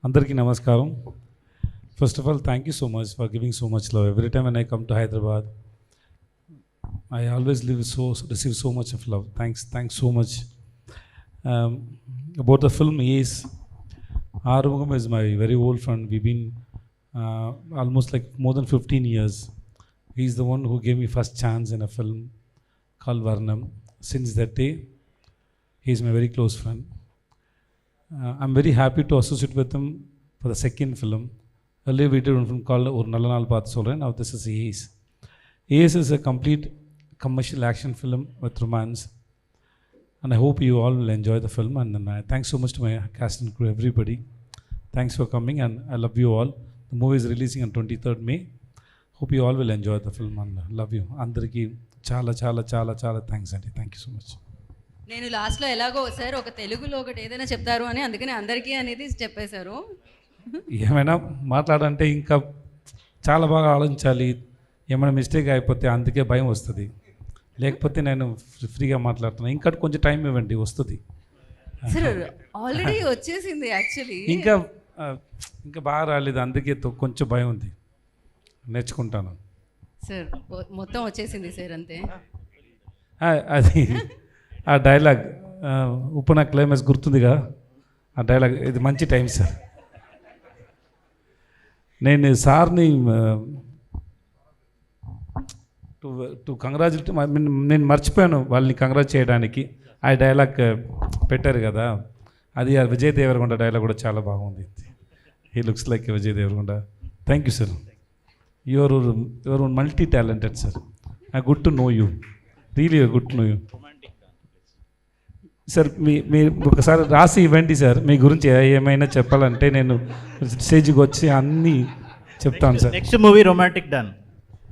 Andarki namaskaram. First of all, thank you so much for giving so much love. Every time when I come to Hyderabad, I always receive so much of love. Thanks so much. About the film, yes, Arumugam is my very old friend. We've been almost like more than 15 years. He's the one who gave me first chance in a film called Varnam. Since that day, he's my very close friend. I'm very happy to associate with him for the second film. Earlier we did one film called Or Nalla Naal Paathu Solren. Now this is Ace. Ace is a complete commercial action film with romance. And I hope you all will enjoy the film. And then, thanks so much to my cast and crew, everybody. Thanks for coming and I love you all. The movie is releasing on 23rd May. Hope you all will enjoy the film and love you. Andariki చాలా thanks అండి. Thank you so much. నేను లాస్ట్లో ఎలాగో sir ఒక తెలుగులో ఒకటి ఏదైనా చెప్తారు అని అందుకని అందరికీ అనేది చెప్పేశారు. ఏమైనా మాట్లాడంటే ఇంకా చాలా బాగా ఆలోచించాలి. ఏమైనా మిస్టేక్ అయిపోతే అందుకే భయం వస్తుంది. లేకపోతే నేను ఫ్రీగా మాట్లాడుతున్నాను. ఇంకా కొంచెం టైం ఇవ్వండి, వస్తుంది. సార్ ఆల్రెడీ వచ్చేసింది యాక్చువల్లీ. ఇంకా బాగా రాలేదు, అందుకే కొంచెం భయం ఉంది. నేర్చుకుంటాను సార్. మొత్తం వచ్చేసింది సార్ అంతే. అది ఆ డైలాగ్ ఉప్పున క్లైమాక్స్ గుర్తుందిగా, ఆ డైలాగ్. ఇది మంచి టైం సార్. నేను సార్ని టు కంగ్రాచులేట్, నేను మర్చిపోయాను వాళ్ళని కంగ్రాట్ చేయడానికి. ఆ డైలాగ్ పెట్టారు కదా, అది ఆ విజయ్ దేవరకొండ డైలాగ్ కూడా చాలా బాగుంది. He looks like Vijay Devarakonda. Thank you sir. Your multi talented sir. I good to know you, really good to know you sir. మీరు ఒకసారి రాసి ఇవ్వండి సార్, మీ గురించి ఏమైనా చెప్పాలంటే నేను స్టేజ్కి వచ్చి అన్నీ చెప్తాను sir. Next movie romantic don,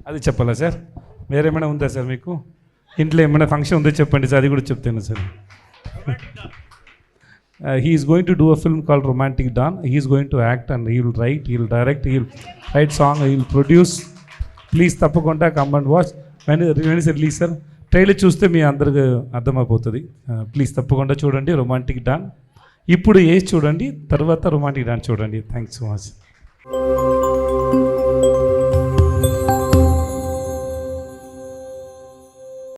అది చెప్పాలా సార్? వేరేమైనా ఉందా సార్ మీకు? ఇంట్లో ఏమైనా ఫంక్షన్ ఉందో చెప్పండి సార్, అది కూడా చెప్తాను sir. He is going to do a film called Romantic Dawn. He is going to act and he will write, he will direct, he will write song, he will produce. Please తప్పకుండా come and watch. When is the release sir? Trailer చూస్తే మీ అందరికి అర్థమైపోతుంది. Please తప్పకుండా చూడండి romantic don. ఇప్పుడు చూడండి, తర్వాత romantic don చూడండి. Thanks so much.